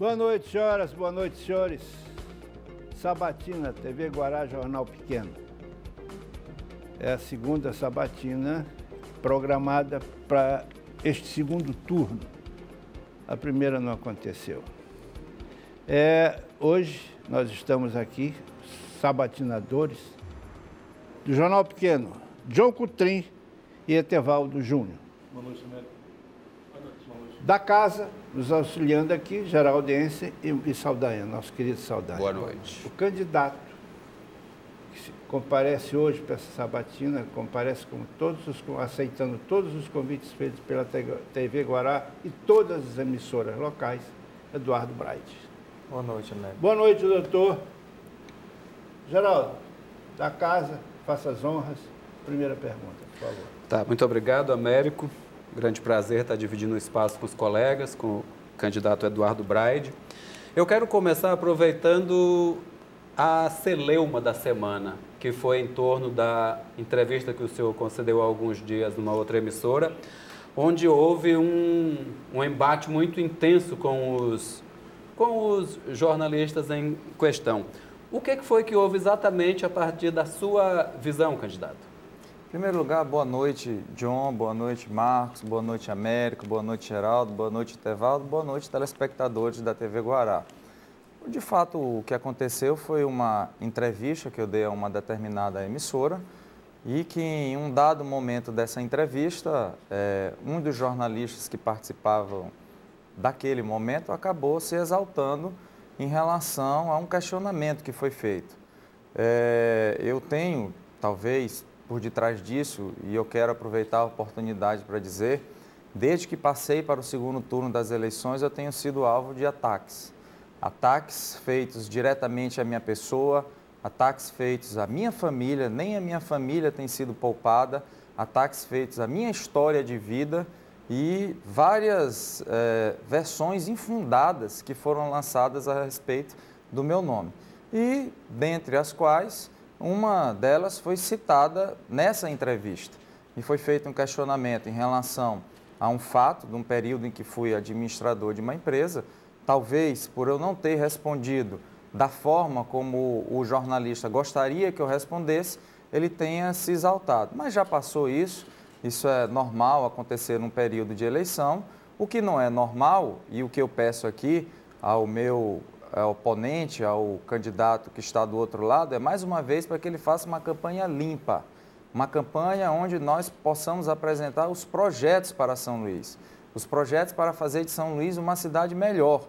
Boa noite, senhoras, boa noite, senhores. Sabatina, TV Guará, Jornal Pequeno. É a segunda sabatina programada para este segundo turno. A primeira não aconteceu. Hoje nós estamos aqui, sabatinadores, do Jornal Pequeno, John Coutrin e Etevaldo Júnior. Boa noite, Américo. Boa noite. Da casa, nos auxiliando aqui, Geraldense e Saldanha, nosso querido Saldanha. Boa noite. O candidato que comparece hoje para essa sabatina, comparece aceitando todos os convites feitos pela TV Guará e todas as emissoras locais, Eduardo Braide. Boa noite, Américo. Boa noite, doutor. Geraldo, da casa, faça as honras. Primeira pergunta, por favor. Tá, muito obrigado, Américo. Grande prazer estar dividindo o espaço com os colegas, com o candidato Eduardo Braide. Eu quero começar aproveitando a celeuma da semana, que foi em torno da entrevista que o senhor concedeu há alguns dias numa outra emissora, onde houve um embate muito intenso com os jornalistas em questão. O que foi que houve exatamente a partir da sua visão, candidato? Em primeiro lugar, boa noite, John, boa noite, Marcos, boa noite, Américo, boa noite, Geraldo, boa noite, Etevaldo, boa noite, telespectadores da TV Guará. De fato, o que aconteceu foi uma entrevista que eu dei a uma determinada emissora e que, em um dado momento dessa entrevista, um dos jornalistas que participavam daquele momento acabou se exaltando em relação a um questionamento que foi feito. Eu tenho, talvez, por detrás disso, e eu quero aproveitar a oportunidade para dizer, desde que passei para o segundo turno das eleições, eu tenho sido alvo de ataques. Ataques feitos diretamente à minha pessoa, ataques feitos à minha família, nem a minha família tem sido poupada, ataques feitos à minha história de vida e várias versões infundadas que foram lançadas a respeito do meu nome. E, dentre as quais, uma delas foi citada nessa entrevista e foi feito um questionamento em relação a um fato, de um período em que fui administrador de uma empresa. Talvez, por eu não ter respondido da forma como o jornalista gostaria que eu respondesse, ele tenha se exaltado. Mas já passou isso, isso é normal acontecer num período de eleição. O que não é normal, e o que eu peço aqui ao meu oponente, ao candidato que está do outro lado, é mais uma vez para que ele faça uma campanha limpa, uma campanha onde nós possamos apresentar os projetos para São Luís, os projetos para fazer de São Luís uma cidade melhor.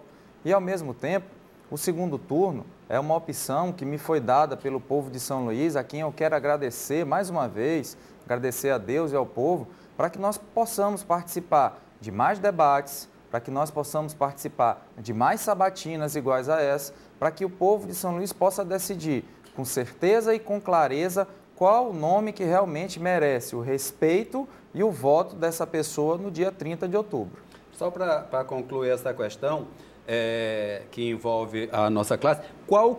E, ao mesmo tempo, o segundo turno é uma opção que me foi dada pelo povo de São Luís, a quem eu quero agradecer mais uma vez, agradecer a Deus e ao povo, para que nós possamos participar de mais debates, para que nós possamos participar de mais sabatinas iguais a essa, para que o povo de São Luís possa decidir com certeza e com clareza qual o nome que realmente merece o respeito e o voto dessa pessoa no dia 30 de outubro. Só para concluir essa questão, que envolve a nossa classe, qual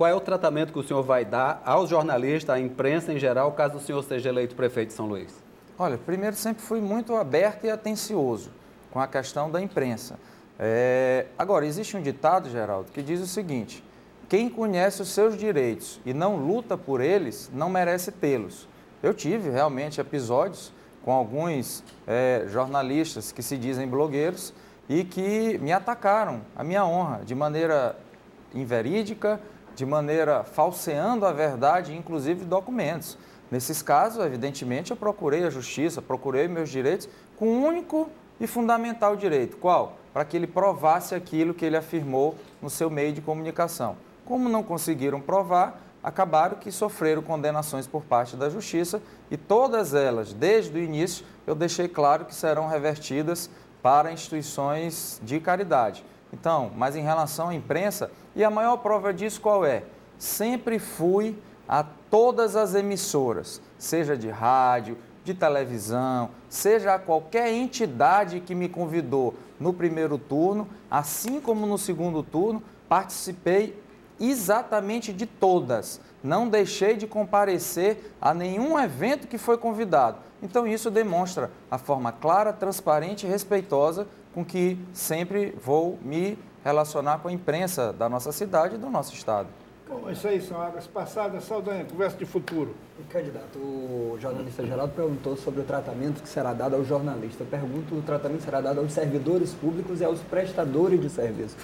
é o tratamento que o senhor vai dar aos jornalistas, à imprensa em geral, caso o senhor seja eleito prefeito de São Luís? Olha, primeiro sempre fui muito aberto e atencioso com a questão da imprensa. Agora, existe um ditado, Geraldo, que diz o seguinte: quem conhece os seus direitos e não luta por eles, não merece tê-los. Eu tive realmente episódios com alguns jornalistas que se dizem blogueiros e que me atacaram a minha honra de maneira inverídica, de maneira falseando a verdade, inclusive documentos. Nesses casos, evidentemente, eu procurei a justiça, procurei meus direitos com um único e fundamental direito. Qual? Para que ele provasse aquilo que ele afirmou no seu meio de comunicação. Como não conseguiram provar, acabaram que sofreram condenações por parte da justiça e todas elas, desde o início, eu deixei claro que serão revertidas para instituições de caridade. Então, mas em relação à imprensa, e a maior prova disso qual é? Sempre fui a todas as emissoras, seja de rádio, de televisão, seja a qualquer entidade que me convidou no primeiro turno, assim como no segundo turno, participei exatamente de todas. Não deixei de comparecer a nenhum evento que foi convidado. Então isso demonstra a forma clara, transparente e respeitosa com que sempre vou me relacionar com a imprensa da nossa cidade e do nosso estado. Bom, isso aí são águas passadas. Saldanha, conversa de futuro. Candidato, o jornalista Geraldo perguntou sobre o tratamento que será dado ao jornalista. Eu pergunto, o tratamento será dado aos servidores públicos e aos prestadores de serviço.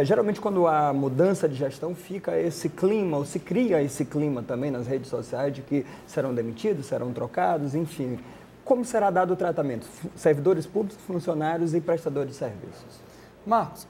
Geralmente, quando há mudança de gestão, fica esse clima, ou se cria esse clima também nas redes sociais de que serão demitidos, serão trocados, enfim. Como será dado o tratamento? Servidores públicos, funcionários e prestadores de serviços. Marcos,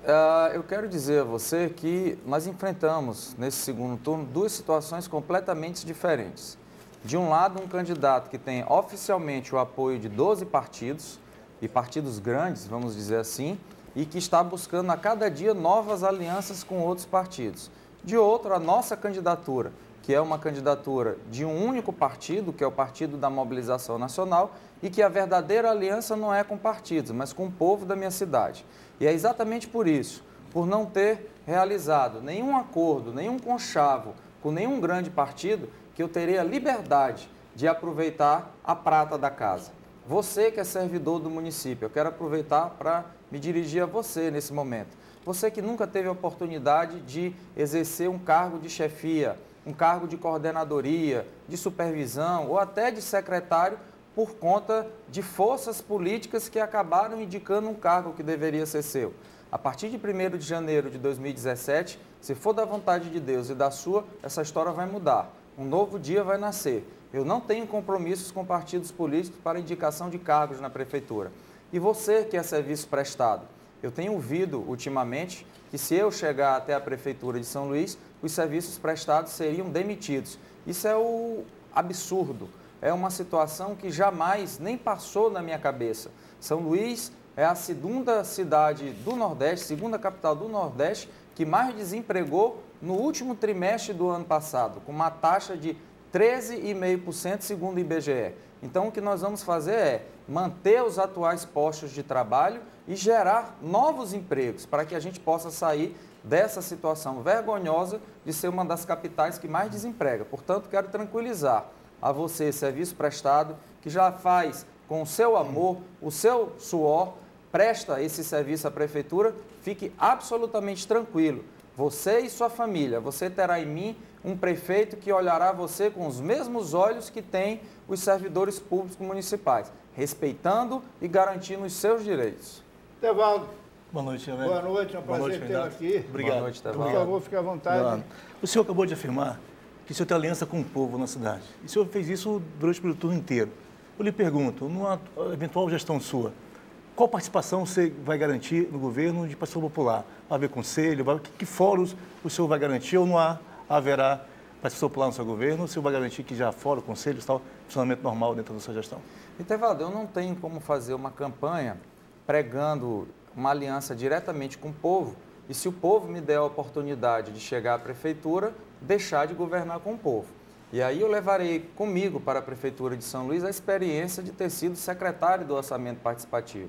eu quero dizer a você que nós enfrentamos, nesse segundo turno, duas situações completamente diferentes. De um lado, um candidato que tem oficialmente o apoio de 12 partidos, e partidos grandes, vamos dizer assim, e que está buscando a cada dia novas alianças com outros partidos. De outro, a nossa candidatura, que é uma candidatura de um único partido, que é o Partido da Mobilização Nacional, e que a verdadeira aliança não é com partidos, mas com o povo da minha cidade. E é exatamente por isso, por não ter realizado nenhum acordo, nenhum conchavo com nenhum grande partido, que eu terei a liberdade de aproveitar a prata da casa. Você que é servidor do município, eu quero aproveitar para me dirigir a você nesse momento. Você que nunca teve a oportunidade de exercer um cargo de chefia, um cargo de coordenadoria, de supervisão ou até de secretário por conta de forças políticas que acabaram indicando um cargo que deveria ser seu. A partir de 1º de janeiro de 2017, se for da vontade de Deus e da sua, essa história vai mudar. Um novo dia vai nascer. Eu não tenho compromissos com partidos políticos para indicação de cargos na prefeitura. E você que é serviço prestado, eu tenho ouvido ultimamente que se eu chegar até a prefeitura de São Luís, os serviços prestados seriam demitidos. Isso é o absurdo. É uma situação que jamais nem passou na minha cabeça. São Luís é a segunda cidade do Nordeste, segunda capital do Nordeste, que mais desempregou no último trimestre do ano passado, com uma taxa de 13,5% segundo o IBGE. Então, o que nós vamos fazer é manter os atuais postos de trabalho e gerar novos empregos para que a gente possa sair dessa situação vergonhosa de ser uma das capitais que mais desemprega. Portanto, quero tranquilizar a você, serviço prestado, que já faz com o seu amor, o seu suor, presta esse serviço à prefeitura, fique absolutamente tranquilo. Você e sua família, você terá em mim um prefeito que olhará você com os mesmos olhos que tem os servidores públicos municipais, respeitando e garantindo os seus direitos. Tevaldo. Boa noite, Américo. Boa noite, é um prazer tê-lo aqui. Obrigado. Boa noite, Tevaldo. Por favor, fique à vontade. Obrigado. O senhor acabou de afirmar que o senhor tem aliança com o povo na cidade. E o senhor fez isso durante o período turno inteiro. Eu lhe pergunto, numa eventual gestão sua, qual participação você vai garantir no governo de participação popular? Vai haver conselho? Que fóruns o senhor vai garantir ou não haverá participação popular no seu governo? Ou o senhor vai garantir que já fórum, conselhos, tal, funcionamento normal dentro da sua gestão? Tevaldo, eu não tenho como fazer uma campanha pregando uma aliança diretamente com o povo e se o povo me der a oportunidade de chegar à prefeitura, deixar de governar com o povo. E aí eu levarei comigo para a Prefeitura de São Luís a experiência de ter sido secretário do Orçamento Participativo,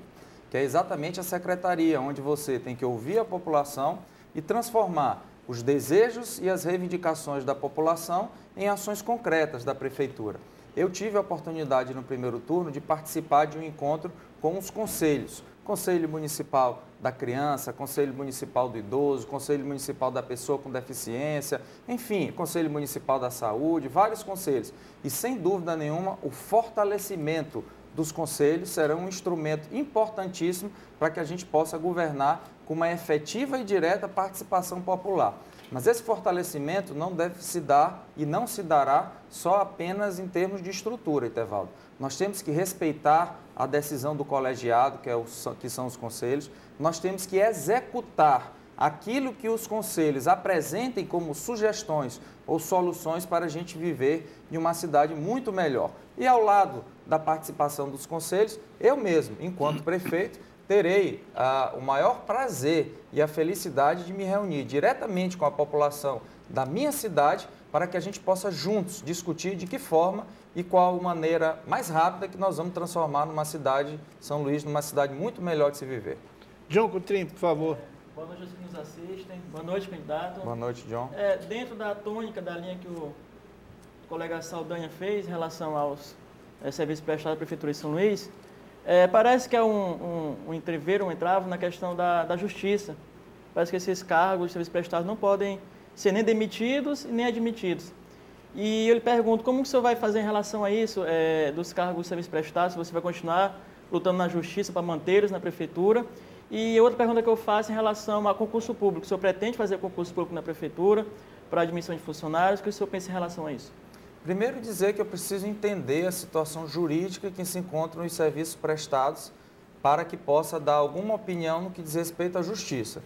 que é exatamente a secretaria onde você tem que ouvir a população e transformar os desejos e as reivindicações da população em ações concretas da Prefeitura. Eu tive a oportunidade no primeiro turno de participar de um encontro com os conselhos. Conselho Municipal da Criança, Conselho Municipal do Idoso, Conselho Municipal da Pessoa com Deficiência, enfim, Conselho Municipal da Saúde, vários conselhos. E, sem dúvida nenhuma, o fortalecimento dos conselhos será um instrumento importantíssimo para que a gente possa governar com uma efetiva e direta participação popular. Mas esse fortalecimento não deve se dar e não se dará só apenas em termos de estrutura, Tevaldo. Nós temos que respeitar a decisão do colegiado, que são os conselhos. Nós temos que executar aquilo que os conselhos apresentem como sugestões ou soluções para a gente viver em uma cidade muito melhor. E ao lado da participação dos conselhos, eu mesmo, enquanto prefeito, terei o maior prazer e a felicidade de me reunir diretamente com a população da minha cidade para que a gente possa juntos discutir de que forma e qual maneira mais rápida que nós vamos transformar numa cidade, São Luís, numa cidade muito melhor de se viver. John Coutrinho, por favor. Boa noite aos que nos assistem. Boa noite, candidato. Boa noite, John. Dentro da tônica da linha que o colega Saldanha fez em relação aos serviços prestados à Prefeitura de São Luís, Parece que é um entreveiro, um entrave na questão da justiça. Parece que esses cargos de serviços prestados não podem ser nem demitidos e nem admitidos. E eu lhe pergunto, como que o senhor vai fazer em relação a isso, dos cargos de serviços prestados, se você vai continuar lutando na justiça para mantê-los na prefeitura? E outra pergunta que eu faço em relação a concurso público. O senhor pretende fazer concurso público na prefeitura para admissão de funcionários? O que o senhor pensa em relação a isso? Primeiro dizer que eu preciso entender a situação jurídica que se encontra nos serviços prestados para que possa dar alguma opinião no que diz respeito à justiça.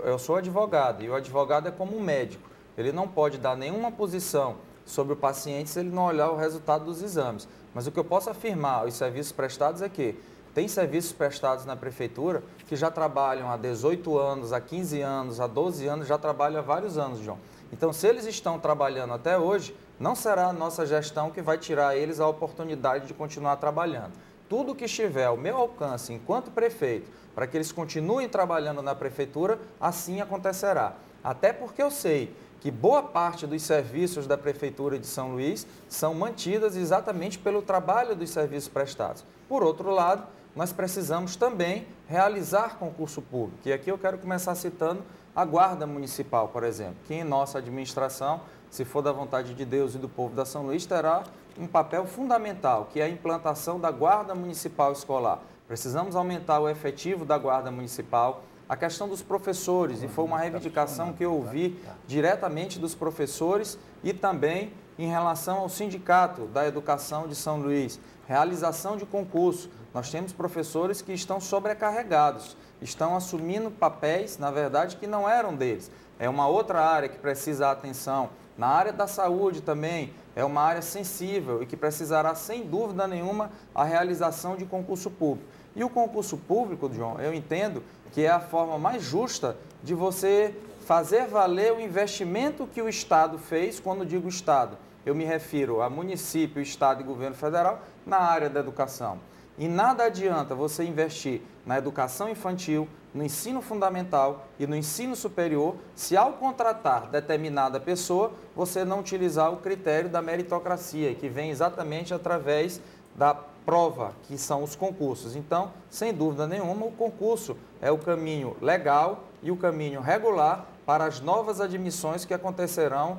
Eu sou advogado e o advogado é como um médico. Ele não pode dar nenhuma posição sobre o paciente se ele não olhar o resultado dos exames. Mas o que eu posso afirmar aos serviços prestados é que tem serviços prestados na prefeitura que já trabalham há 18 anos, há 15 anos, há 12 anos, já trabalham há vários anos, João. Então, se eles estão trabalhando até hoje, não será a nossa gestão que vai tirar a eles a oportunidade de continuar trabalhando. Tudo que estiver ao meu alcance enquanto prefeito, para que eles continuem trabalhando na prefeitura, assim acontecerá. Até porque eu sei que boa parte dos serviços da Prefeitura de São Luís são mantidas exatamente pelo trabalho dos serviços prestados. Por outro lado, nós precisamos também realizar concurso público. E aqui eu quero começar citando a Guarda Municipal, por exemplo, que em nossa administração, se for da vontade de Deus e do povo da São Luís, terá um papel fundamental, que é a implantação da Guarda Municipal Escolar. Precisamos aumentar o efetivo da Guarda Municipal. A questão dos professores, e foi uma reivindicação que eu ouvi diretamente dos professores e também em relação ao Sindicato da Educação de São Luís. Realização de concurso. Nós temos professores que estão sobrecarregados, estão assumindo papéis, na verdade, que não eram deles. É uma outra área que precisa atenção. Na área da saúde também, é uma área sensível e que precisará, sem dúvida nenhuma, a realização de concurso público. E o concurso público, João, eu entendo que é a forma mais justa de você fazer valer o investimento que o Estado fez. Quando digo Estado, eu me refiro a município, Estado e governo federal na área da educação. E nada adianta você investir na educação infantil, no ensino fundamental e no ensino superior, se ao contratar determinada pessoa, você não utilizar o critério da meritocracia, que vem exatamente através da prova, que são os concursos. Então, sem dúvida nenhuma, o concurso é o caminho legal e o caminho regular para as novas admissões que acontecerão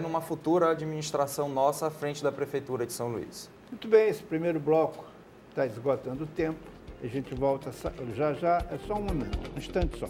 numa futura administração nossa à frente da Prefeitura de São Luís. Muito bem, esse primeiro bloco está esgotando o tempo. A gente volta já já, é só um momento, um instante só.